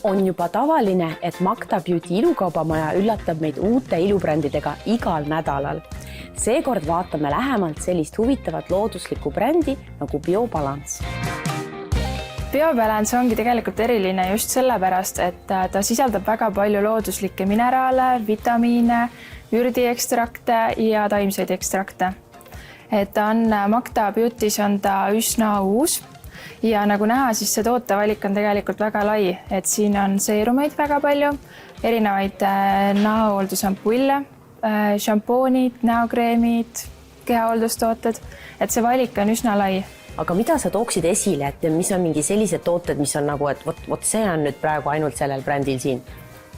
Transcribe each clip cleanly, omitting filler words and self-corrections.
On juba tavaline, et Magda Beauty ilukaubamaja üllatab meid uute ilubrändidega igal nädalal. Seekord vaatame lähemalt sellist huvitavat looduslikku brändi nagu Biobalance. Biobalance ongi tegelikult eriline just sellepärast, et ta sisaldab väga palju looduslikke mineraale, vitamiine, ürdiekstrakte ja taimseid ekstrakte. Et Magda Beautys on ta üsna uus. Ja nagu näha, siis see tootevalik on tegelikult väga lai, et siin on seerumeid väga palju, erinevaid nahahooldusampulle, šampoonid, näokreemid, kehahooldustooted, et see valik on üsna lai. Aga mida sa tooksid esile, et mis on mingi sellised tooted, mis on nagu, et vot see on nüüd praegu ainult sellel brändil siin?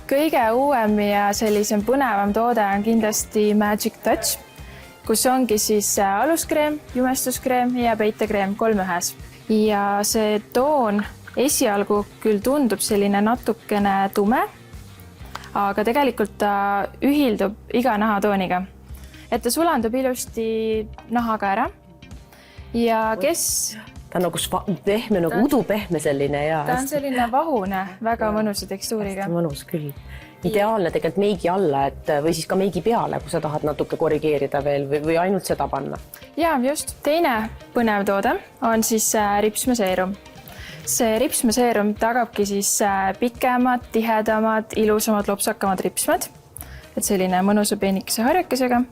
Kõige uuem ja sellisem põnevam toode on kindlasti Magic Touch, kus ongi siis aluskreem, jumestuskreem ja peitekreem 3 ühes. Ja see toon esialgu küll tundub selline natukene tume, aga tegelikult ta ühildub iga nahatooniga. Et ta sulandub ilusti nahaga ära. Ja kes... Ta on nagu pehme, nagu udupehme selline. Ja ta on selline vahune, väga mõnusa tekstuuriga. Hästi mõnus küll. Ideaalne tegelikult meigi alla, või siis ka meigi peale, kui sa tahad natuke korrigeerida veel või ainult seda panna. Ja just. Teine põnev toode on siis ripsmeseerum. See ripsmeseerum tagabki siis pikemad, tihedamad, ilusamad, lopsakamad ripsmed. Et selline mõnusa peenikese harjakesega.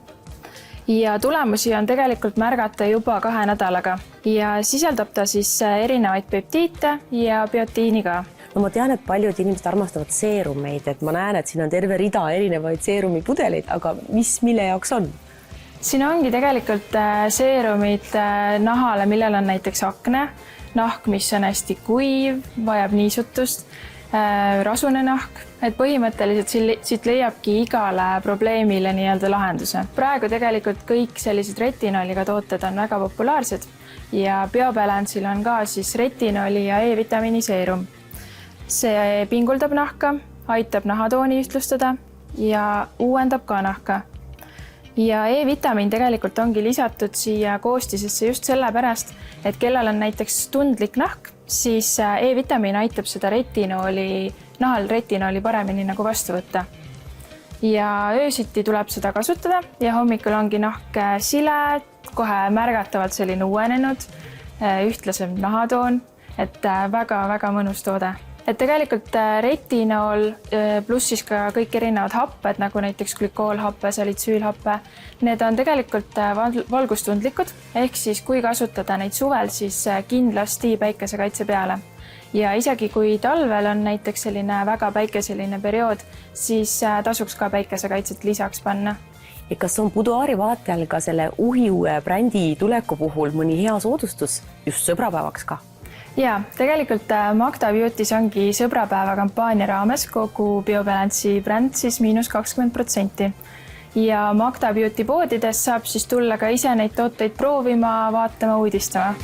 Ja tulemusi on tegelikult märgata juba 2 nädalaga. Ja sisaldab ta siis erinevaid peptiite ja biotiini ka. No ma tean, et paljud inimesed armastavad seerumeid, et ma näen, et siin on terve rida erinevaid seerumipudeleid, aga mille jaoks on? Siin ongi tegelikult seerumid nahale, millel on näiteks akne, nahk, mis on hästi kuiv, vajab niisutust, rasune nahk, et põhimõtteliselt siit leiabki igale probleemile nii-öelda lahenduse. Praegu tegelikult kõik sellised retinoliga tooted on väga populaarsed ja Biobalance'il on ka siis retinoli ja E-vitamiini seerum. See pinguldab nahka, aitab nahatooni ühtlustada ja uuendab ka nahka. Ja E-vitamiin tegelikult ongi lisatud siia koostisesse just sellepärast, et kellel on näiteks tundlik nahk, siis E-vitamiin aitab seda nahal retinoli paremini nagu vastu võtta. Ja öösiti tuleb seda kasutada ja hommikul ongi nahk sile, kohe märgatavalt selline uuenenud, ühtlasem nahatoon, et väga-väga mõnus toode. Et tegelikult retinol pluss siis ka kõik erinevad happed, nagu näiteks glükoolhappe, salitsüülhappe, need on tegelikult valgustundlikud, ehk siis kui kasutada neid suvel, siis kindlasti päikesekaitse peale. Ja isegi kui talvel on näiteks selline väga päikeseline periood, siis tasuks ka päikesekaitset lisaks panna. Ja kas on Buduaari vaatajal ka selle uhiue brändi tuleku puhul mõni hea soodustus just sõbrapäevaks ka? Ja, tegelikult Magda Beautys ongi sõbrapäeva kampaania raames kogu Biobalance'i bränd siis -20%. Ja Magda Beauty poodides saab siis tulla ka ise neid tooteid proovima, vaatama, uudistama.